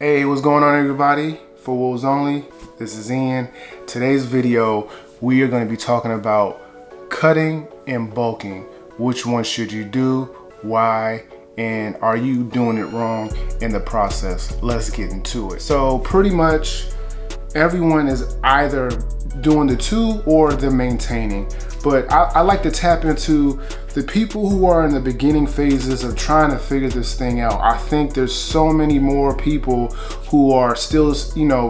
Hey, what's going on everybody? For Wolves Only, this is Ian. Today's video, we are going to be talking about cutting and bulking. Which one should you do? Why? And are you doing it wrong in the process? Let's get into it. So pretty much everyone is either doing the two or they're maintaining. But I like to tap into the people who are in the beginning phases of trying to figure this thing out. I think there's so many more people who are still,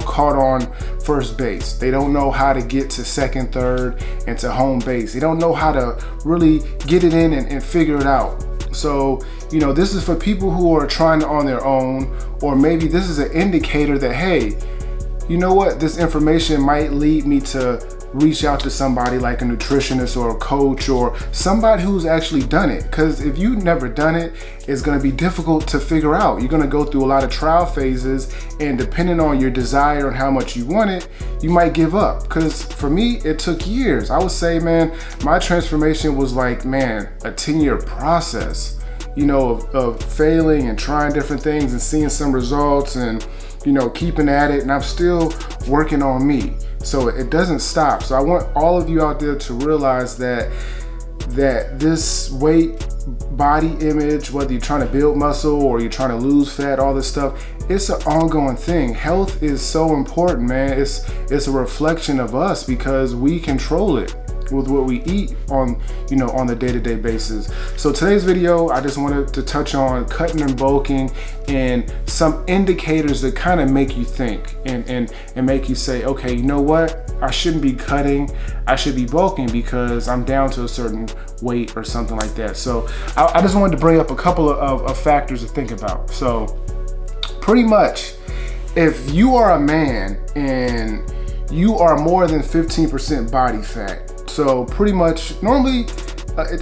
caught on first base. They don't know how to get to second, third, and to home base. They don't know how to really get it in and figure it out. So, this is for people who are trying on their own, or maybe this is an indicator that, hey, you know what, this information might lead me to reach out to somebody like a nutritionist or a coach or somebody who's actually done it. Because if you've never done it, it's going to be difficult to figure out. You're going to go through a lot of trial phases, and depending on your desire and how much you want it, you might give up. Because for me, it took years. I would say, man, my transformation was like, a 10-year process, of failing and trying different things and seeing some results and, keeping at it. And I'm still working on me. So it doesn't stop. So I want all of you out there to realize that this weight, body image, whether you're trying to build muscle or you're trying to lose fat, all this stuff, it's an ongoing thing. Health is so important, man. It's a reflection of us because we control it with what we eat on the day-to-day basis. So today's video, I just wanted to touch on cutting and bulking and some indicators that kind of make you think and make you say, okay, you know what? I shouldn't be cutting, I should be bulking because I'm down to a certain weight or something like that. So I just wanted to bring up a couple of factors to think about. So pretty much, if you are a man and you are more than 15% body fat, so pretty much, normally,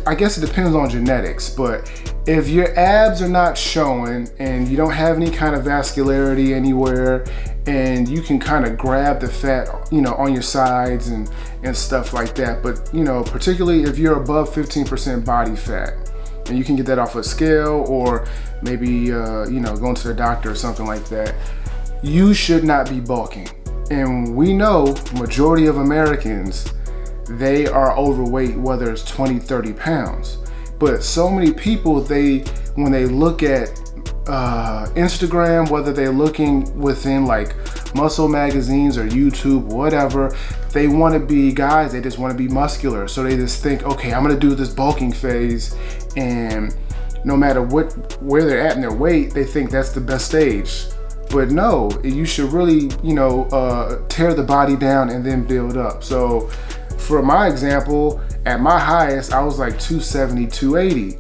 I guess it depends on genetics, but if your abs are not showing and you don't have any kind of vascularity anywhere and you can kind of grab the fat, on your sides and stuff like that, but, particularly if you're above 15% body fat, and you can get that off a scale or maybe, going to the doctor or something like that, you should not be bulking. And we know majority of Americans, they are overweight, whether it's 20, 30 pounds. But so many people, when they look at Instagram, whether they're looking within like muscle magazines or YouTube, whatever, they want to be guys, they just want to be muscular. So they just think, okay, I'm going to do this bulking phase, and no matter where they're at in their weight, they think that's the best stage. But no, you should really, tear the body down and then build up. So for my example, at my highest, I was like 270, 280.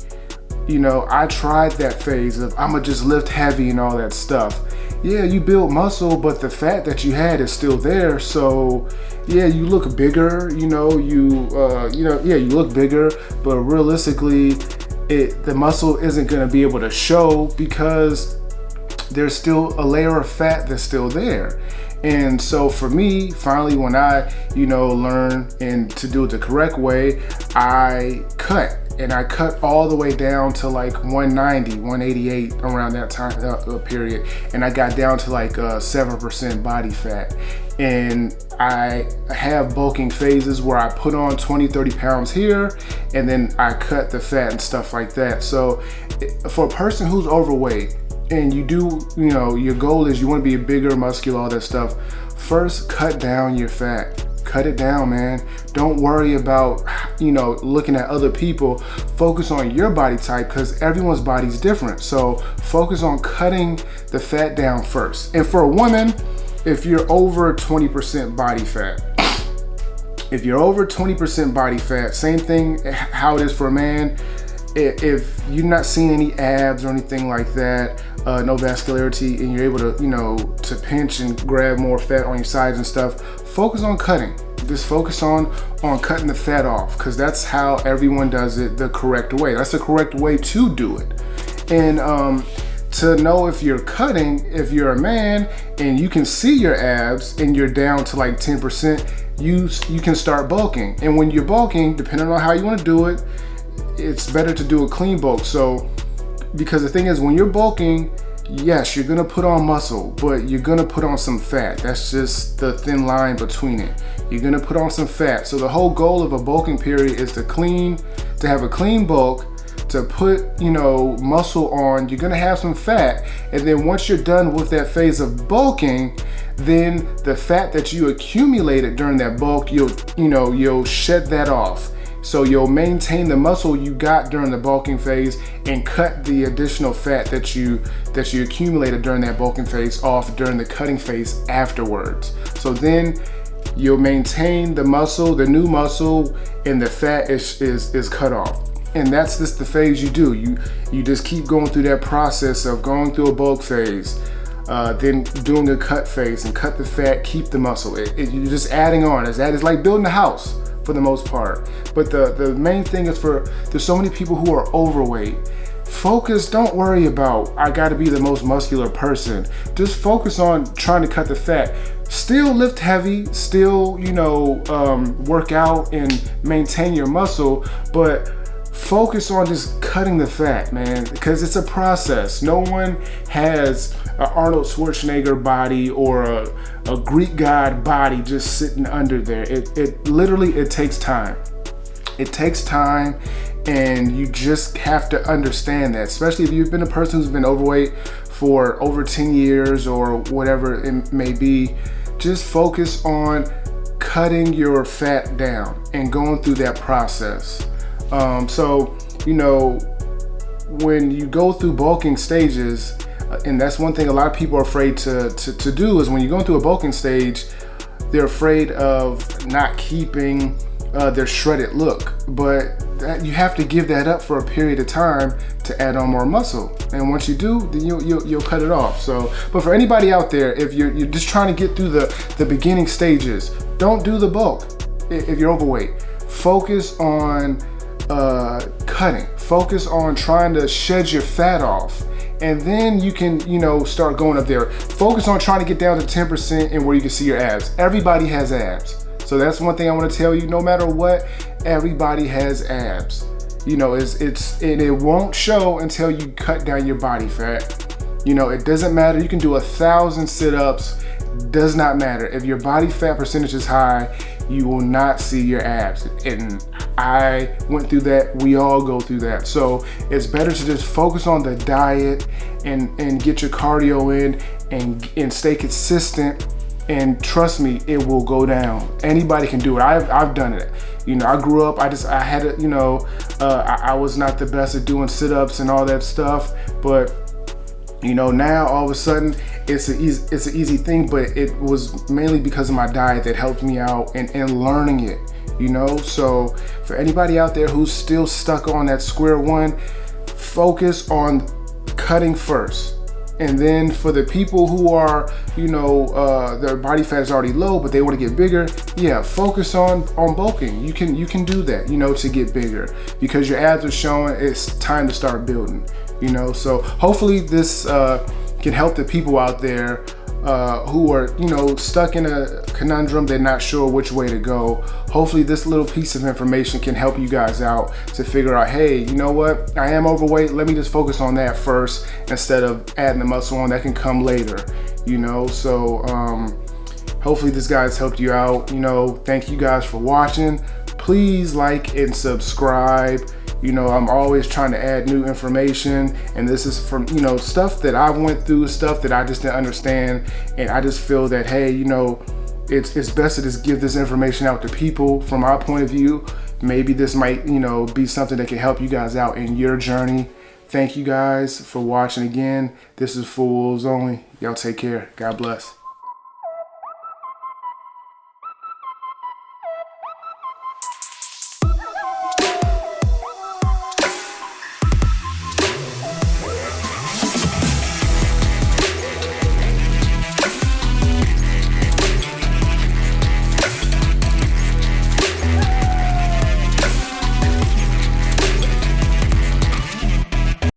I tried that phase of I'ma just lift heavy and all that stuff. Yeah, you build muscle, but the fat that you had is still there. So yeah, you look bigger, you look bigger, but realistically, the muscle isn't gonna be able to show because there's still a layer of fat that's still there. And so for me, finally, when I, learn and to do it the correct way, I cut all the way down to like 190, 188 around that time period. And I got down to like 7% body fat. And I have bulking phases where I put on 20, 30 pounds here, and then I cut the fat and stuff like that. So for a person who's overweight, and you do, your goal is you want to be bigger, muscular, all that stuff, first cut down your fat. Cut it down, man. Don't worry about, looking at other people. Focus on your body type because everyone's body's different. So focus on cutting the fat down first. And for a woman, if you're over 20% body fat, if you're over 20% body fat, same thing how it is for a man. If you're not seeing any abs or anything like that, no vascularity, and you're able to, to pinch and grab more fat on your sides and stuff, focus on cutting. Just focus on cutting the fat off, because that's how everyone does it the correct way. That's the correct way to do it. And to know if you're cutting, if you're a man and you can see your abs and you're down to like 10%, you can start bulking. And when you're bulking, depending on how you want to do it, it's better to do a clean bulk. So, because the thing is, when you're bulking, yes, you're gonna put on muscle, but you're gonna put on some fat. That's just the thin line between it. You're gonna put on some fat. So the whole goal of a bulking period is to have a clean bulk, to put, muscle on. You're gonna have some fat, and then once you're done with that phase of bulking, then the fat that you accumulated during that bulk, you'll shed that off. So you'll maintain the muscle you got during the bulking phase and cut the additional fat that you accumulated during that bulking phase off during the cutting phase afterwards. So then you'll maintain the muscle, the new muscle, and the fat is cut off. And that's just the phase you do. You just keep going through that process of going through a bulk phase, then doing a cut phase and cut the fat, keep the muscle. You're just adding on. It's like building a house for the most part. But the main thing is there's so many people who are overweight. Focus, don't worry about, I gotta be the most muscular person. Just focus on trying to cut the fat. Still lift heavy, still, work out and maintain your muscle, but focus on just cutting the fat, man, because it's a process. No one has an Arnold Schwarzenegger body or a Greek god body just sitting under there. It literally takes time. It takes time, and you just have to understand that, especially if you've been a person who's been overweight for over 10 years or whatever it may be. Just focus on cutting your fat down and going through that process. So, when you go through bulking stages, and that's one thing a lot of people are afraid to do, is when you're going through a bulking stage, they're afraid of not keeping their shredded look. But you have to give that up for a period of time to add on more muscle. And once you do, then you'll cut it off. So, but for anybody out there, if you're just trying to get through the beginning stages, don't do the bulk if you're overweight. Focus on cutting. Focus on trying to shed your fat off, and then you can start going up there. Focus on trying to get down to 10% and where you can see your abs. Everybody has abs, so that's one thing I want to tell you. No matter what, everybody has abs. And it won't show until you cut down your body fat. It doesn't matter. You can do 1,000 sit-ups, does not matter. If your body fat percentage is high, you will not see your abs. And I went through that. We all go through that. So it's better to just focus on the diet and get your cardio in and stay consistent. And trust me, it will go down. Anybody can do it. I've done it. I grew up, I had it, I was not the best at doing sit-ups and all that stuff, but now all of a sudden it's an easy thing. But it was mainly because of my diet that helped me out and learning it. So for anybody out there who's still stuck on that square one, focus on cutting first. And then for the people who are, their body fat is already low, but they want to get bigger, yeah, focus on bulking. You can do that, to get bigger, because your abs are showing. It's time to start building, So hopefully this can help the people out there who are, stuck in a conundrum. They're not sure which way to go. Hopefully this little piece of information can help you guys out to figure out, hey, you know what? I am overweight. Let me just focus on that first instead of adding the muscle on. That can come later, So hopefully this guys helped you out. Thank you guys for watching. Please like and subscribe. I'm always trying to add new information, and this is from, stuff that I went through, stuff that I just didn't understand, and I just feel that, hey, it's best to just give this information out to people from our point of view. Maybe this might, be something that can help you guys out in your journey. Thank you guys for watching again. This is For Wolves Only. Y'all take care. God bless.